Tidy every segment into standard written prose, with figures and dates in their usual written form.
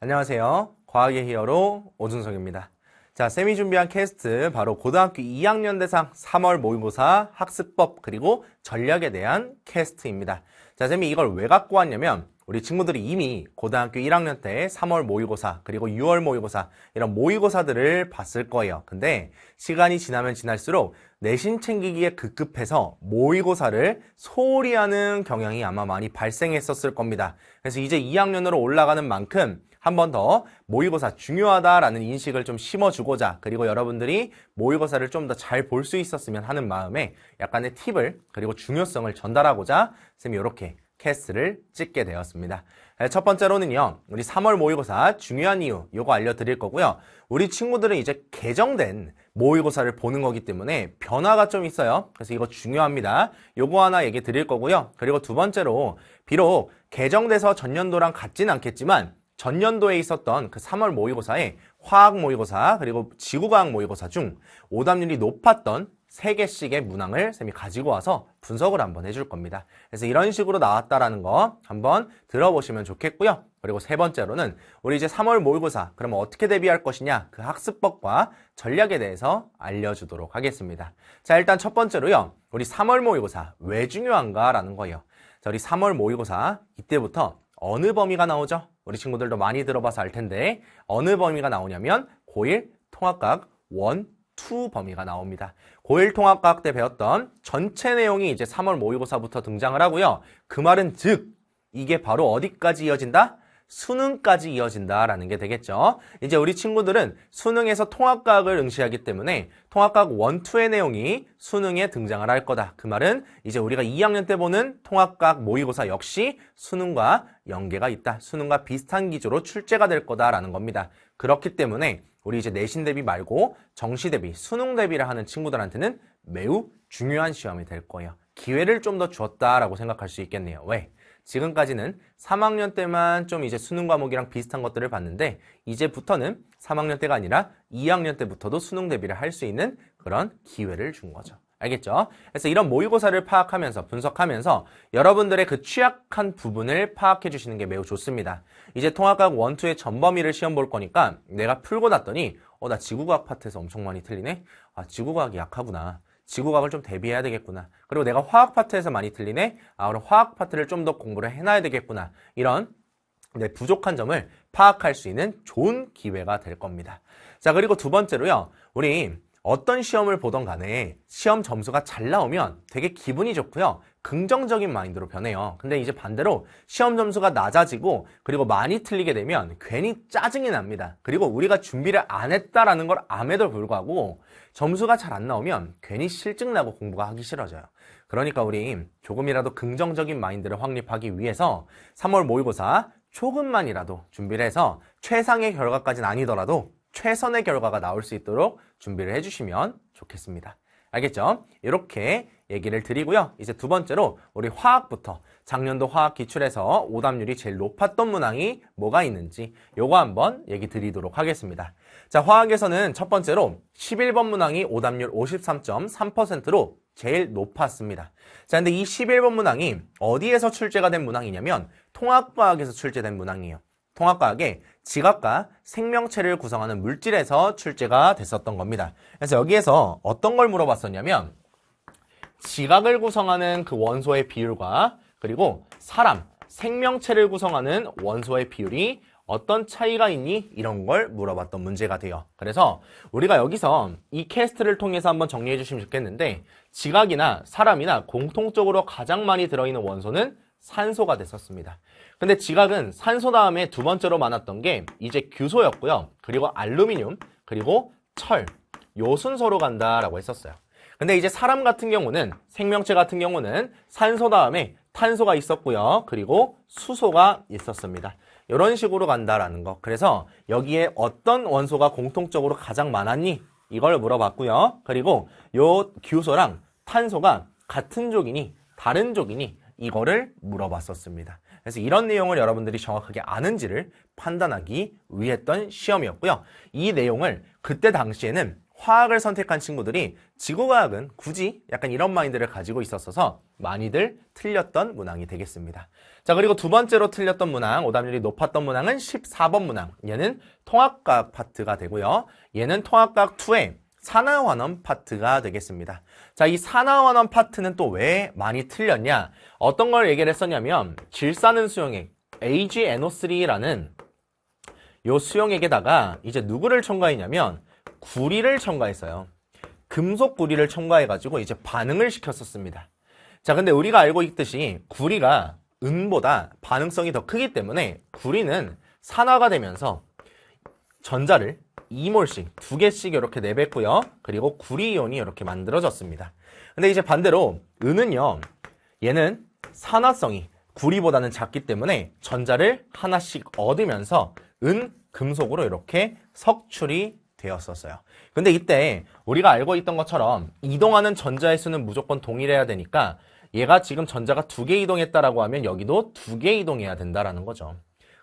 안녕하세요. 과학의 히어로 오준석입니다. 자, 쌤이 준비한 캐스트 바로 고등학교 2학년 대상 3월 모의고사 학습법 그리고 전략에 대한 캐스트입니다. 자, 쌤이 이걸 왜 갖고 왔냐면 우리 친구들이 이미 고등학교 1학년 때 3월 모의고사 그리고 6월 모의고사 이런 모의고사들을 봤을 거예요. 근데 시간이 지나면 지날수록 내신 챙기기에 급급해서 모의고사를 소홀히 하는 경향이 아마 많이 발생했었을 겁니다. 그래서 이제 2학년으로 올라가는 만큼 한 번 더 모의고사 중요하다라는 인식을 좀 심어주고자, 그리고 여러분들이 모의고사를 좀 더 잘 볼 수 있었으면 하는 마음에 약간의 팁을 그리고 중요성을 전달하고자 쌤이 이렇게 캐스트를 찍게 되었습니다. 첫 번째로는요, 우리 3월 모의고사 중요한 이유 요거 알려드릴 거고요. 우리 친구들은 이제 개정된 모의고사를 보는 거기 때문에 변화가 좀 있어요. 그래서 이거 중요합니다. 요거 하나 얘기 드릴 거고요. 그리고 두 번째로 비록 개정돼서 전년도랑 같진 않겠지만 전년도에 있었던 그 3월 모의고사에 화학 모의고사 그리고 지구과학 모의고사 중 오답률이 높았던 3개씩의 문항을 쌤이 가지고 와서 분석을 한번 해줄 겁니다. 그래서 이런 식으로 나왔다라는 거 한번 들어보시면 좋겠고요. 그리고 세 번째로는 우리 이제 3월 모의고사 그러면 어떻게 대비할 것이냐, 그 학습법과 전략에 대해서 알려주도록 하겠습니다. 자, 일단 첫 번째로요, 우리 3월 모의고사 왜 중요한가라는 거예요. 자, 우리 3월 모의고사 이때부터 어느 범위가 나오죠? 우리 친구들도 많이 들어봐서 알 텐데 어느 범위가 나오냐면 고1 통합과학 1, 2 범위가 나옵니다. 고1 통합과학 때 배웠던 전체 내용이 이제 3월 모의고사부터 등장을 하고요. 그 말은 즉 이게 바로 어디까지 이어진다? 수능까지 이어진다라는 게 되겠죠. 이제 우리 친구들은 수능에서 통합과학을 응시하기 때문에 통합과학 1, 2의 내용이 수능에 등장을 할 거다. 그 말은 이제 우리가 2학년 때 보는 통합과학 모의고사 역시 수능과 연계가 있다. 수능과 비슷한 기조로 출제가 될 거다라는 겁니다. 그렇기 때문에 우리 이제 내신 대비 말고 정시 대비, 수능 대비를 하는 친구들한테는 매우 중요한 시험이 될 거예요. 기회를 좀 더 주었다라고 생각할 수 있겠네요. 왜? 지금까지는 3학년 때만 좀 이제 수능 과목이랑 비슷한 것들을 봤는데 이제부터는 3학년 때가 아니라 2학년 때부터도 수능 대비를 할 수 있는 그런 기회를 준 거죠. 알겠죠? 그래서 이런 모의고사를 파악하면서 분석하면서 여러분들의 그 취약한 부분을 파악해 주시는 게 매우 좋습니다. 이제 통합과학 1, 2의 전범위를 시험 볼 거니까 내가 풀고 났더니 나 지구과학 파트에서 엄청 많이 틀리네? 지구과학이 약하구나. 지구과학을 좀 대비해야 되겠구나. 그리고 내가 화학 파트에서 많이 틀리네? 그럼 화학 파트를 좀 더 공부를 해놔야 되겠구나. 이런 내 부족한 점을 파악할 수 있는 좋은 기회가 될 겁니다. 자, 그리고 두 번째로요. 우리 어떤 시험을 보던 간에 시험 점수가 잘 나오면 되게 기분이 좋고요. 긍정적인 마인드로 변해요. 근데 이제 반대로 시험 점수가 낮아지고 그리고 많이 틀리게 되면 괜히 짜증이 납니다. 그리고 우리가 준비를 안 했다라는 걸 암에도 불구하고 점수가 잘 안 나오면 괜히 실증나고 공부가 하기 싫어져요. 그러니까 우리 조금이라도 긍정적인 마인드를 확립하기 위해서 3월 모의고사 조금만이라도 준비를 해서 최상의 결과까지는 아니더라도 최선의 결과가 나올 수 있도록 준비를 해주시면 좋겠습니다. 알겠죠? 이렇게 얘기를 드리고요. 이제 두 번째로 우리 화학부터 작년도 화학 기출에서 오답률이 제일 높았던 문항이 뭐가 있는지 요거 한번 얘기 드리도록 하겠습니다. 자, 화학에서는 첫 번째로 11번 문항이 오답률 53.3%로 제일 높았습니다. 자, 근데 이 11번 문항이 어디에서 출제가 된 문항이냐면 통합과학에서 출제된 문항이에요. 통합과학의 지각과 생명체를 구성하는 물질에서 출제가 됐었던 겁니다. 그래서 여기에서 어떤 걸 물어봤었냐면 지각을 구성하는 그 원소의 비율과 그리고 사람, 생명체를 구성하는 원소의 비율이 어떤 차이가 있니? 이런 걸 물어봤던 문제가 돼요. 그래서 우리가 여기서 이 캐스트를 통해서 한번 정리해 주시면 좋겠는데 지각이나 사람이나 공통적으로 가장 많이 들어있는 원소는 산소가 됐었습니다. 근데 지각은 산소 다음에 두 번째로 많았던 게 이제 규소였고요. 그리고 알루미늄, 그리고 철, 요 순서로 간다라고 했었어요. 근데 이제 사람 같은 경우는, 생명체 같은 경우는 산소 다음에 탄소가 있었고요. 그리고 수소가 있었습니다. 이런 식으로 간다라는 거. 그래서 여기에 어떤 원소가 공통적으로 가장 많았니? 이걸 물어봤고요. 그리고 요 규소랑 탄소가 같은 족이니 다른 족이니 이거를 물어봤었습니다. 그래서 이런 내용을 여러분들이 정확하게 아는지를 판단하기 위해 했던 시험이었고요. 이 내용을 그때 당시에는 화학을 선택한 친구들이 지구과학은 굳이 약간 이런 마인드를 가지고 있었어서 많이들 틀렸던 문항이 되겠습니다. 자, 그리고 두 번째로 틀렸던 문항, 오답률이 높았던 문항은 14번 문항. 얘는 통합과학 파트가 되고요. 얘는 통합과학 2의 산화환원 파트가 되겠습니다. 자, 이 산화환원 파트는 또 왜 많이 틀렸냐? 어떤 걸 얘기를 했었냐면 질산은 수용액 AgNO3라는 요 수용액에다가 이제 누구를 첨가했냐면 구리를 첨가했어요. 금속 구리를 첨가해가지고 이제 반응을 시켰었습니다. 자, 근데 우리가 알고 있듯이 구리가 은보다 반응성이 더 크기 때문에 구리는 산화가 되면서 전자를 2몰씩, 2개씩 이렇게 내뱉고요. 그리고 구리이온이 이렇게 만들어졌습니다. 근데 이제 반대로 은은요, 얘는 산화성이 구리보다는 작기 때문에 전자를 하나씩 얻으면서 금속으로 이렇게 석출이 되었었어요. 근데 이때 우리가 알고 있던 것처럼 이동하는 전자의 수는 무조건 동일해야 되니까 얘가 지금 전자가 2개 이동했다라고 하면 여기도 2개 이동해야 된다라는 거죠.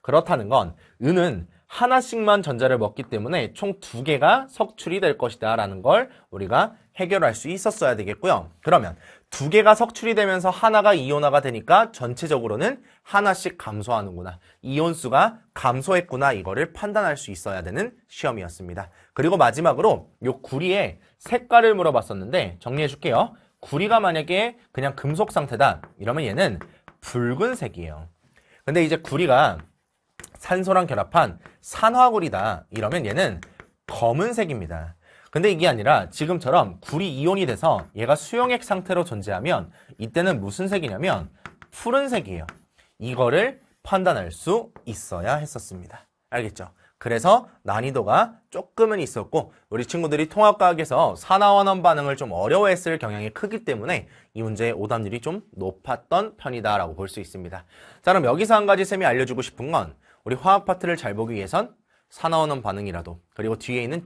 그렇다는 건 은은 하나씩만 전자를 먹기 때문에 총 2개가 석출이 될 것이다 라는 걸 우리가 해결할 수 있었어야 되겠고요. 그러면 2개가 석출이 되면서 하나가 이온화가 되니까 전체적으로는 하나씩 감소하는구나. 이온수가 감소했구나. 이거를 판단할 수 있어야 되는 시험이었습니다. 그리고 마지막으로 요 구리의 색깔을 물어봤었는데 정리해 줄게요. 구리가 만약에 그냥 금속 상태다. 이러면 얘는 붉은색이에요. 근데 이제 구리가 산소랑 결합한 산화구리다. 이러면 얘는 검은색입니다. 근데 이게 아니라 지금처럼 구리 이온이 돼서 얘가 수용액 상태로 존재하면 이때는 무슨 색이냐면 푸른색이에요. 이거를 판단할 수 있어야 했었습니다. 알겠죠? 그래서 난이도가 조금은 있었고 우리 친구들이 통합과학에서 산화환원 반응을 좀 어려워했을 경향이 크기 때문에 이 문제의 오답률이 좀 높았던 편이다라고 볼 수 있습니다. 자, 그럼 여기서 한 가지 쌤이 알려주고 싶은 건 우리 화학 파트를 잘 보기 위해선 산화환원 반응이라도 그리고 뒤에 있는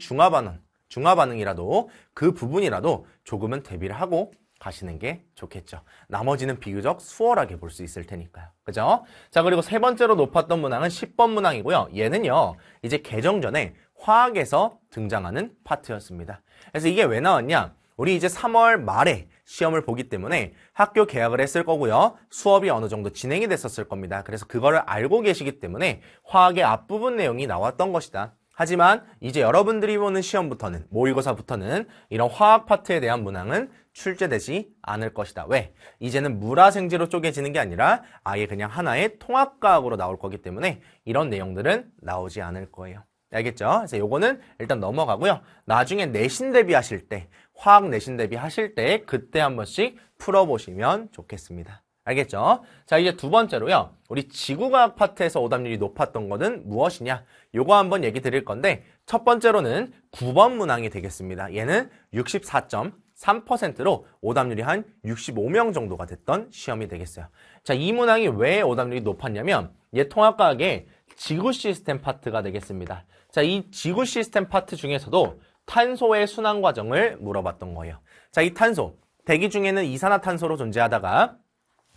중화반응이라도 그 부분이라도 조금은 대비를 하고 가시는 게 좋겠죠. 나머지는 비교적 수월하게 볼 수 있을 테니까요. 그죠? 자, 그리고 세 번째로 높았던 문항은 10번 문항이고요. 얘는요, 이제 개정 전에 화학에서 등장하는 파트였습니다. 그래서 이게 왜 나왔냐? 우리 이제 3월 말에 시험을 보기 때문에 학교 개학을 했을 거고요. 수업이 어느 정도 진행이 됐었을 겁니다. 그래서 그거를 알고 계시기 때문에 화학의 앞부분 내용이 나왔던 것이다. 하지만 이제 여러분들이 보는 시험부터는, 모의고사부터는 이런 화학 파트에 대한 문항은 출제되지 않을 것이다. 왜? 이제는 물화생지로 쪼개지는 게 아니라 아예 그냥 하나의 통합과학으로 나올 거기 때문에 이런 내용들은 나오지 않을 거예요. 알겠죠? 그래서 요거는 일단 넘어가고요. 나중에 내신 대비하실 때, 화학 내신 대비하실 때 그때 한 번씩 풀어보시면 좋겠습니다. 알겠죠? 자, 이제 두 번째로요. 우리 지구과학 파트에서 오답률이 높았던 거는 무엇이냐? 요거 한번 얘기 드릴 건데 첫 번째로는 9번 문항이 되겠습니다. 얘는 64.3%로 오답률이 한 65명 정도가 됐던 시험이 되겠어요. 자, 이 문항이 왜 오답률이 높았냐면 얘 통합과학의 지구 시스템 파트가 되겠습니다. 자, 이 지구 시스템 파트 중에서도 탄소의 순환 과정을 물어봤던 거예요. 자, 이 탄소, 대기 중에는 이산화탄소로 존재하다가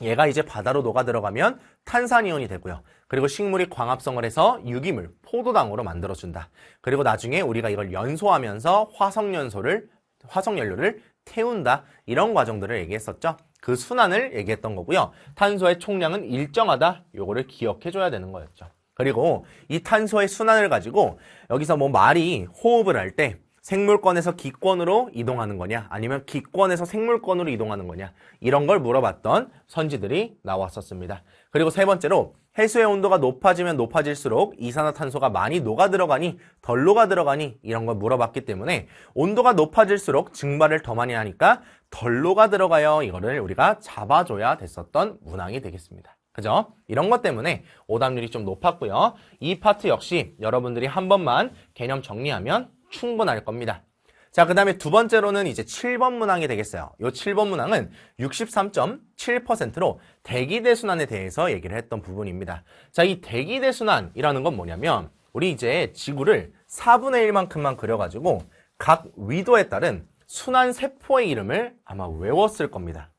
얘가 이제 바다로 녹아 들어가면 탄산이온이 되고요. 그리고 식물이 광합성을 해서 유기물, 포도당으로 만들어준다. 그리고 나중에 우리가 이걸 연소하면서 화석연료를 태운다. 이런 과정들을 얘기했었죠. 그 순환을 얘기했던 거고요. 탄소의 총량은 일정하다. 요거를 기억해줘야 되는 거였죠. 그리고 이 탄소의 순환을 가지고 여기서 뭐 말이 호흡을 할 때 생물권에서 기권으로 이동하는 거냐 아니면 기권에서 생물권으로 이동하는 거냐 이런 걸 물어봤던 선지들이 나왔었습니다. 그리고 세 번째로 해수의 온도가 높아지면 높아질수록 이산화탄소가 많이 녹아 들어가니 덜 녹아 들어가니 이런 걸 물어봤기 때문에 온도가 높아질수록 증발을 더 많이 하니까 덜 녹아 들어가요. 이거를 우리가 잡아줘야 됐었던 문항이 되겠습니다. 그죠? 이런 것 때문에 오답률이 좀 높았고요. 이 파트 역시 여러분들이 한 번만 개념 정리하면 충분할 겁니다. 자, 그 다음에 두 번째로는 이제 7번 문항이 되겠어요. 이 7번 문항은 63.7%로 대기대순환에 대해서 얘기를 했던 부분입니다. 자, 이 대기대순환이라는 건 뭐냐면 우리 이제 지구를 4분의 1만큼만 그려가지고 각 위도에 따른 순환 세포의 이름을 아마 외웠을 겁니다.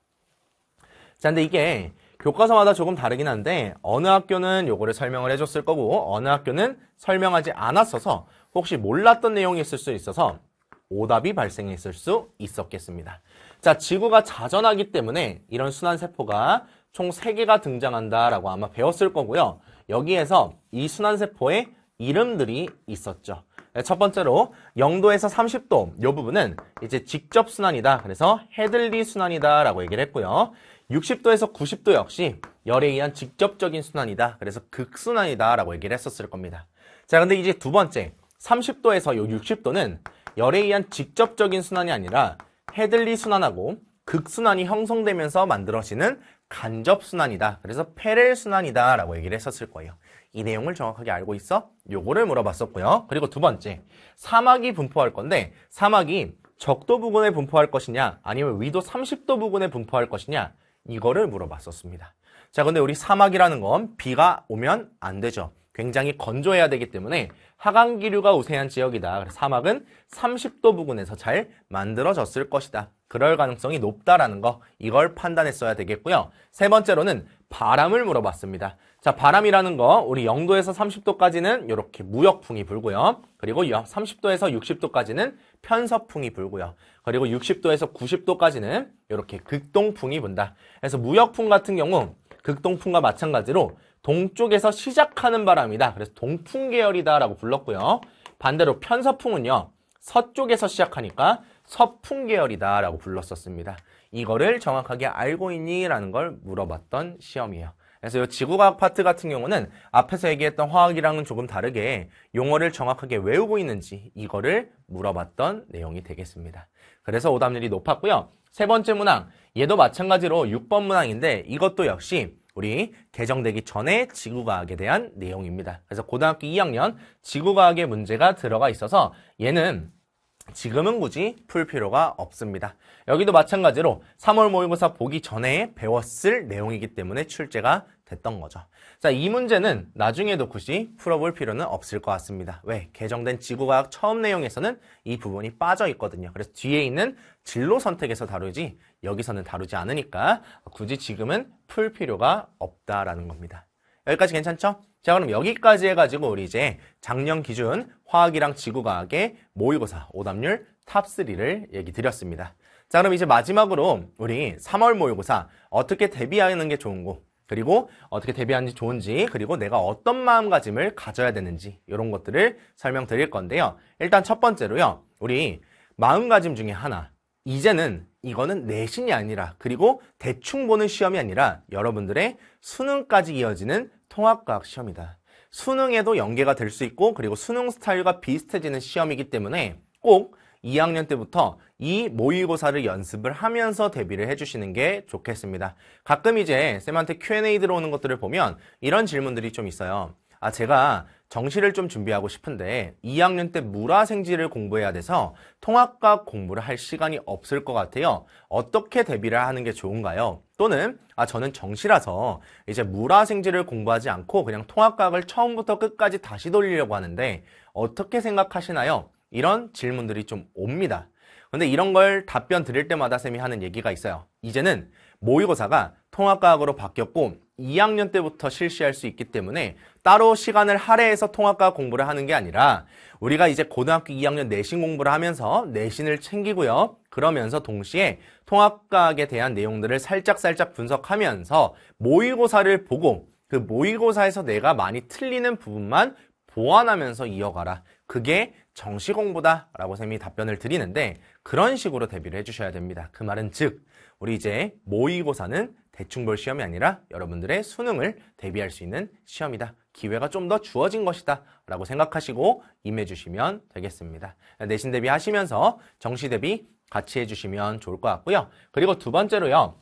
자, 근데 이게 교과서마다 조금 다르긴 한데 어느 학교는 요거를 설명을 해줬을 거고 어느 학교는 설명하지 않았어서 혹시 몰랐던 내용이 있을 수 있어서 오답이 발생했을 수 있었겠습니다. 자, 지구가 자전하기 때문에 이런 순환세포가 총 3개가 등장한다라고 아마 배웠을 거고요. 여기에서 이 순환세포의 이름들이 있었죠. 첫 번째로 0도에서 30도 이 부분은 이제 직접 순환이다. 그래서 헤들리 순환이다 라고 얘기를 했고요. 60도에서 90도 역시 열에 의한 직접적인 순환이다. 그래서 극순환이다 라고 얘기를 했었을 겁니다. 자, 근데 이제 두 번째 30도에서 요 60도는 열에 의한 직접적인 순환이 아니라 헤들리 순환하고 극순환이 형성되면서 만들어지는 간접순환이다. 그래서 페렐 순환이다 라고 얘기를 했었을 거예요. 이 내용을 정확하게 알고 있어? 요거를 물어봤었고요. 그리고 두 번째, 사막이 분포할 건데 사막이 적도 부근에 분포할 것이냐 아니면 위도 30도 부근에 분포할 것이냐 이거를 물어봤었습니다. 자, 근데 우리 사막이라는 건 비가 오면 안 되죠. 굉장히 건조해야 되기 때문에 하강기류가 우세한 지역이다. 그래서 사막은 30도 부근에서 잘 만들어졌을 것이다. 그럴 가능성이 높다라는 거, 이걸 판단했어야 되겠고요. 세 번째로는 바람을 물어봤습니다. 자, 바람이라는 거 우리 0도에서 30도까지는 이렇게 무역풍이 불고요. 그리고 30도에서 60도까지는 편서풍이 불고요. 그리고 60도에서 90도까지는 이렇게 극동풍이 분다. 그래서 무역풍 같은 경우 극동풍과 마찬가지로 동쪽에서 시작하는 바람이다. 그래서 동풍 계열이다 라고 불렀고요. 반대로 편서풍은요, 서쪽에서 시작하니까 서풍 계열이다 라고 불렀었습니다. 이거를 정확하게 알고 있니? 라는 걸 물어봤던 시험이에요. 그래서 이 지구과학 파트 같은 경우는 앞에서 얘기했던 화학이랑은 조금 다르게 용어를 정확하게 외우고 있는지 이거를 물어봤던 내용이 되겠습니다. 그래서 오답률이 높았고요. 세 번째 문항, 얘도 마찬가지로 6번 문항인데 이것도 역시 우리 개정되기 전에 지구과학에 대한 내용입니다. 그래서 고등학교 2학년 지구과학의 문제가 들어가 있어서 얘는 지금은 굳이 풀 필요가 없습니다. 여기도 마찬가지로 3월 모의고사 보기 전에 배웠을 내용이기 때문에 출제가 됐던 거죠. 자, 이 문제는 나중에도 굳이 풀어볼 필요는 없을 것 같습니다. 왜? 개정된 지구과학 처음 내용에서는 이 부분이 빠져 있거든요. 그래서 뒤에 있는 진로 선택에서 다루지 여기서는 다루지 않으니까 굳이 지금은 풀 필요가 없다라는 겁니다. 여기까지 괜찮죠? 자, 그럼 여기까지 해가지고 우리 이제 작년 기준 화학이랑 지구과학의 모의고사 오답률 탑3를 얘기 드렸습니다. 자, 그럼 이제 마지막으로 우리 3월 모의고사 어떻게 대비하는 게 좋은고, 그리고 어떻게 대비하는 게 좋은지, 그리고 내가 어떤 마음가짐을 가져야 되는지 이런 것들을 설명드릴 건데요. 일단 첫 번째로요, 우리 마음가짐 중에 하나, 이제는 이거는 내신이 아니라, 그리고 대충 보는 시험이 아니라 여러분들의 수능까지 이어지는 통합과학 시험이다. 수능에도 연계가 될 수 있고, 그리고 수능 스타일과 비슷해지는 시험이기 때문에 꼭 2학년 때부터 이 모의고사를 연습을 하면서 대비를 해주시는 게 좋겠습니다. 가끔 이제 쌤한테 Q&A 들어오는 것들을 보면 이런 질문들이 좀 있어요. 아, 제가 정시를 좀 준비하고 싶은데 2학년 때 물화생지를 공부해야 돼서 통합과학 공부를 할 시간이 없을 것 같아요. 어떻게 대비를 하는 게 좋은가요? 또는 저는 정시라서 이제 물화생지를 공부하지 않고 그냥 통합과학을 처음부터 끝까지 다시 돌리려고 하는데 어떻게 생각하시나요? 이런 질문들이 좀 옵니다. 근데 이런 걸 답변 드릴 때마다 쌤이 하는 얘기가 있어요. 이제는 모의고사가 통합과학으로 바뀌었고 2학년 때부터 실시할 수 있기 때문에 따로 시간을 할애해서 통합과학 공부를 하는 게 아니라 우리가 이제 고등학교 2학년 내신 공부를 하면서 내신을 챙기고요. 그러면서 동시에 통합과학에 대한 내용들을 살짝 분석하면서 모의고사를 보고 그 모의고사에서 내가 많이 틀리는 부분만 보완하면서 이어가라. 그게 정시 공부다 라고 쌤이 답변을 드리는데 그런 식으로 대비를 해주셔야 됩니다. 그 말은 즉 우리 이제 모의고사는 대충 볼 시험이 아니라 여러분들의 수능을 대비할 수 있는 시험이다. 기회가 좀 더 주어진 것이다 라고 생각하시고 임해주시면 되겠습니다. 내신 대비 하시면서 정시 대비 같이 해주시면 좋을 것 같고요. 그리고 두 번째로요.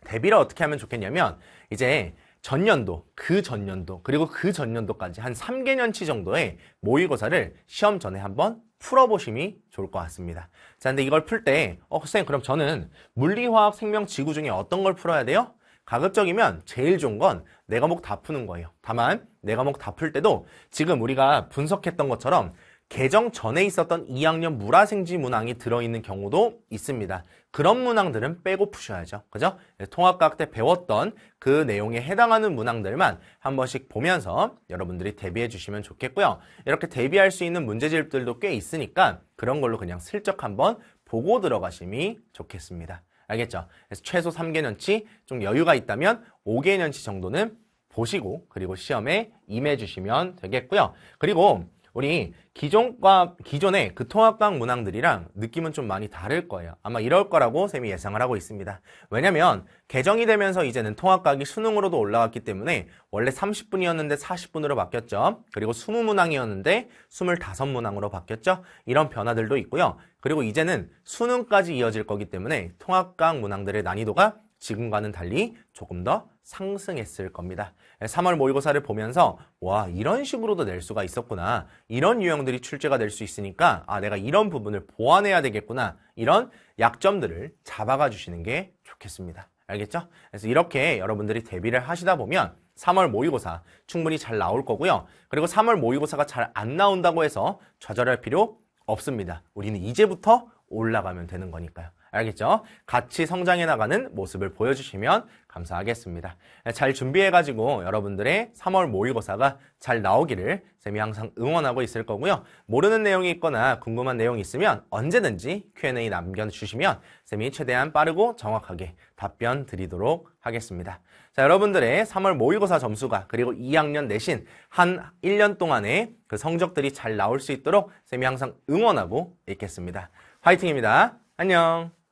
대비를 어떻게 하면 좋겠냐면 이제 전년도, 그 전년도, 그리고 그 전년도까지 한 3개년치 정도의 모의고사를 시험 전에 한번 풀어보심이 좋을 것 같습니다. 자, 근데 이걸 풀 때, 선생님, 그럼 저는 물리, 화학, 생명, 지구 중에 어떤 걸 풀어야 돼요? 가급적이면 제일 좋은 건 네 과목 다 푸는 거예요. 다만, 네 과목 다 풀 때도 지금 우리가 분석했던 것처럼 개정 전에 있었던 2학년 물화생지 문항이 들어있는 경우도 있습니다. 그런 문항들은 빼고 푸셔야죠. 그죠? 통합과학 때 배웠던 그 내용에 해당하는 문항들만 한 번씩 보면서 여러분들이 대비해 주시면 좋겠고요. 이렇게 대비할 수 있는 문제집들도 꽤 있으니까 그런 걸로 그냥 슬쩍 한번 보고 들어가심이 좋겠습니다. 알겠죠? 그래서 최소 3개년치 좀 여유가 있다면 5개년치 정도는 보시고 그리고 시험에 임해 주시면 되겠고요. 그리고 우리 기존의 그 통합과학 문항들이랑 느낌은 좀 많이 다를 거예요. 아마 이럴 거라고 쌤이 예상을 하고 있습니다. 왜냐면 개정이 되면서 이제는 통합과학이 수능으로도 올라왔기 때문에 원래 30분이었는데 40분으로 바뀌었죠. 그리고 20문항이었는데 25문항으로 바뀌었죠. 이런 변화들도 있고요. 그리고 이제는 수능까지 이어질 거기 때문에 통합과학 문항들의 난이도가 지금과는 달리 조금 더 상승했을 겁니다. 3월 모의고사를 보면서 와, 이런 식으로도 낼 수가 있었구나. 이런 유형들이 출제가 될 수 있으니까 내가 이런 부분을 보완해야 되겠구나. 이런 약점들을 잡아가 주시는 게 좋겠습니다. 알겠죠? 그래서 이렇게 여러분들이 대비를 하시다 보면 3월 모의고사 충분히 잘 나올 거고요. 그리고 3월 모의고사가 잘 안 나온다고 해서 좌절할 필요 없습니다. 우리는 이제부터 올라가면 되는 거니까요. 알겠죠? 같이 성장해 나가는 모습을 보여주시면 감사하겠습니다. 잘 준비해가지고 여러분들의 3월 모의고사가 잘 나오기를 쌤이 항상 응원하고 있을 거고요. 모르는 내용이 있거나 궁금한 내용이 있으면 언제든지 Q&A 남겨주시면 쌤이 최대한 빠르고 정확하게 답변 드리도록 하겠습니다. 자, 여러분들의 3월 모의고사 점수가 그리고 2학년 내신 한 1년 동안의 그 성적들이 잘 나올 수 있도록 쌤이 항상 응원하고 있겠습니다. 화이팅입니다. 안녕.